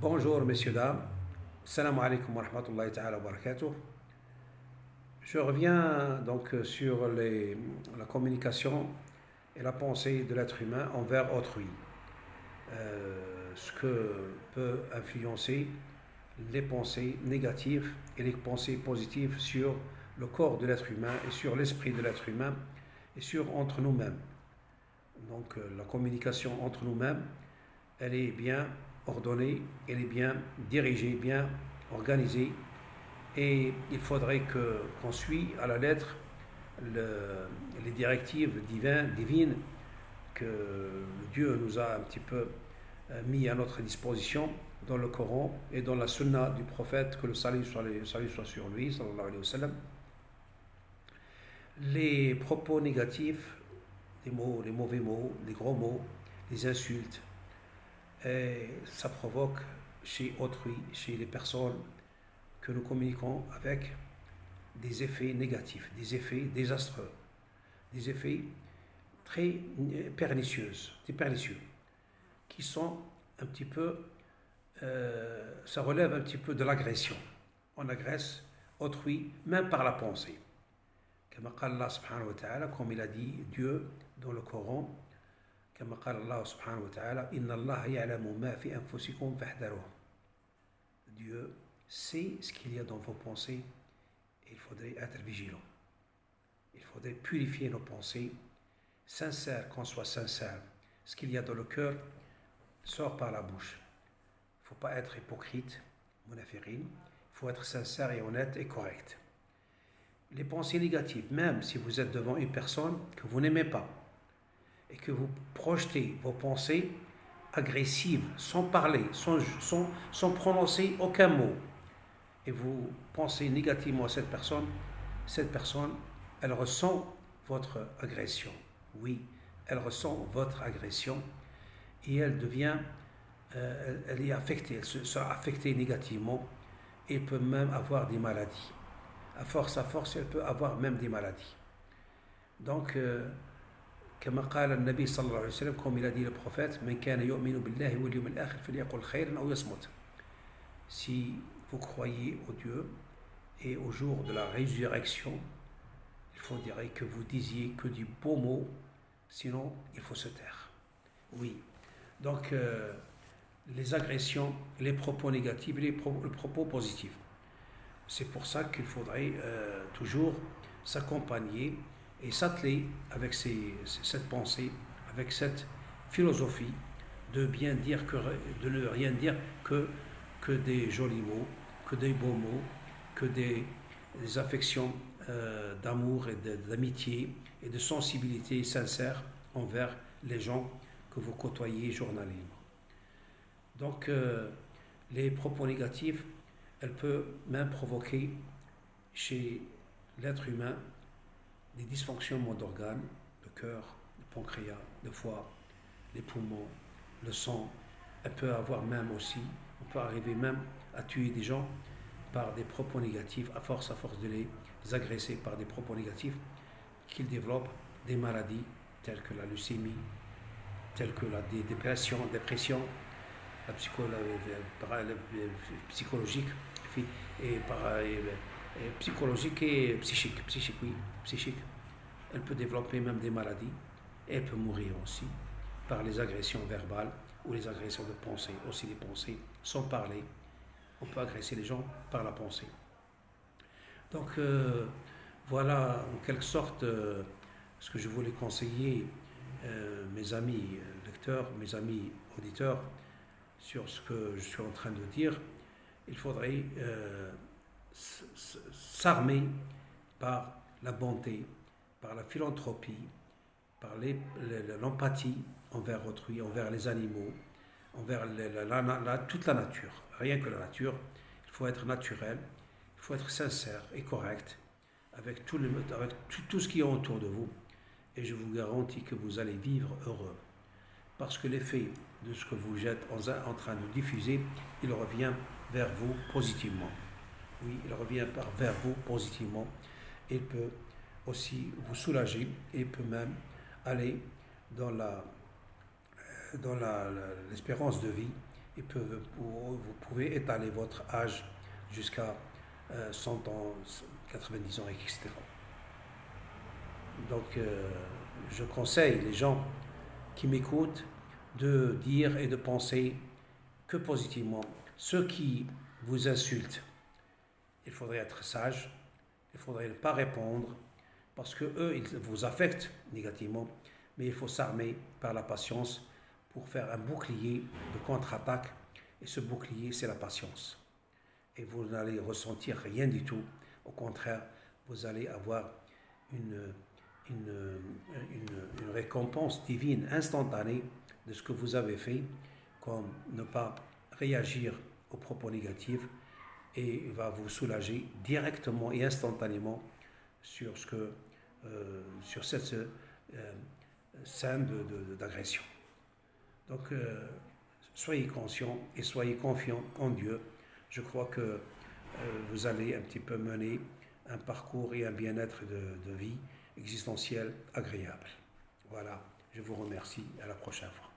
Bonjour messieurs, dames. Salam alaikum wa rahmatullahi ta'ala wa barakatuh. Je reviens donc sur la communication et la pensée de l'être humain envers autrui. Ce que peut influencer les pensées négatives et les pensées positives sur le corps de l'être humain et sur l'esprit de l'être humain et sur entre nous-mêmes. Donc la communication entre nous-mêmes, elle est bien ordonnée, elle est bien dirigée, bien organisée, et il faudrait qu'on suit à la lettre les directives divines que Dieu nous a un petit peu mis à notre disposition dans le Coran et dans la sunna du prophète, que le salut soit sur lui, sallallahu alayhi wa sallam. Les propos négatifs, les mots, les mauvais mots, les gros mots, les insultes, et ça provoque chez autrui, chez les personnes que nous communiquons avec, des effets négatifs, des effets désastreux, des effets très pernicieux, qui sont un petit peu, ça relève un petit peu de l'agression. On agresse autrui, même par la pensée. Comme Allah subhanahu wa ta'ala, comme il a dit Dieu dans le Coran, كما قال الله سبحانه وتعالى إن الله يعلم ما في أنفسكم فاحذروه. Dieu sait ce qu'il y a dans vos pensées et il faudrait être vigilant. Il faudrait purifier nos pensées, sincère, qu'on soit sincère. Ce qu'il y a dans le cœur sort par la bouche. Il ne faut pas être hypocrite, munafirin. Il faut être sincère et honnête et correct. Les pensées négatives, même si vous êtes devant une personne que vous n'aimez pas, et que vous projetez vos pensées agressives, sans parler, sans prononcer aucun mot, et vous pensez négativement à cette personne, elle ressent votre agression. Oui, elle ressent votre agression, et elle est affectée, elle se sent affectée négativement, et peut même avoir des maladies. À force, elle peut avoir même des maladies. Donc, كما قال النبي صلى الله عليه وسلم, comme il a dit le prophète, من كان يؤمن بالله واليوم الآخر فليقل خيرا أو يصمت. Si vous croyez au Dieu et au jour de la résurrection, il faudrait que vous disiez que du beau mot, sinon il faut se taire. Oui, donc les agressions, les propos négatifs, les propos positifs. C'est pour ça qu'il faudrait toujours s'accompagner et s'atteler avec cette pensée, avec cette philosophie de bien dire, de ne rien dire que des jolis mots, que des beaux mots, que des affections d'amour et d'amitié et de sensibilité sincère envers les gens que vous côtoyez journalièrement. Donc les propos négatifs, elles peuvent même provoquer chez l'être humain des dysfonctionnements d'organes, de cœur, de pancréas, de foie, les poumons, le sang. Elle peut avoir même aussi, on peut arriver même à tuer des gens par des propos négatifs, à force de les agresser par des propos négatifs, qu'ils développent des maladies telles que la leucémie, telles que la dépression, la psychologique et psychologique et psychique. Elle peut développer même des maladies et elle peut mourir aussi par les agressions verbales ou les agressions de pensée, aussi les pensées sans parler. On peut agresser les gens par la pensée. Donc voilà en quelque sorte ce que je voulais conseiller mes amis lecteurs, mes amis auditeurs sur ce que je suis en train de dire. Il faudrait s'armer par la bonté, par la philanthropie, par l'empathie envers autrui, envers les animaux, envers toute la nature, rien que la nature. Il faut être naturel, il faut être sincère et correct avec tout ce qui est autour de vous, et je vous garantis que vous allez vivre heureux, parce que l'effet de ce que vous êtes en train de diffuser, il revient vers vous positivement. Oui, il revient vers vous positivement. Il peut aussi vous soulager et peut même aller dans l'espérance de vie vous pouvez étaler votre âge jusqu'à 100 ans, 90 ans, etc. Donc, je conseille les gens qui m'écoutent de dire et de penser que positivement. Ceux qui vous insultent, il faudrait être sage, il faudrait ne pas répondre, parce que eux, ils vous affectent négativement, mais il faut s'armer par la patience pour faire un bouclier de contre-attaque, et ce bouclier, c'est la patience. Et vous n'allez ressentir rien du tout, au contraire, vous allez avoir une, une récompense divine instantanée de ce que vous avez fait, comme ne pas réagir aux propos négatifs, et va vous soulager directement et instantanément sur sur cette scène d'agression. Donc, soyez conscients et soyez confiants en Dieu. Je crois que vous allez un petit peu mener un parcours et un bien-être de vie existentielle agréable. Voilà, je vous remercie. À la prochaine fois.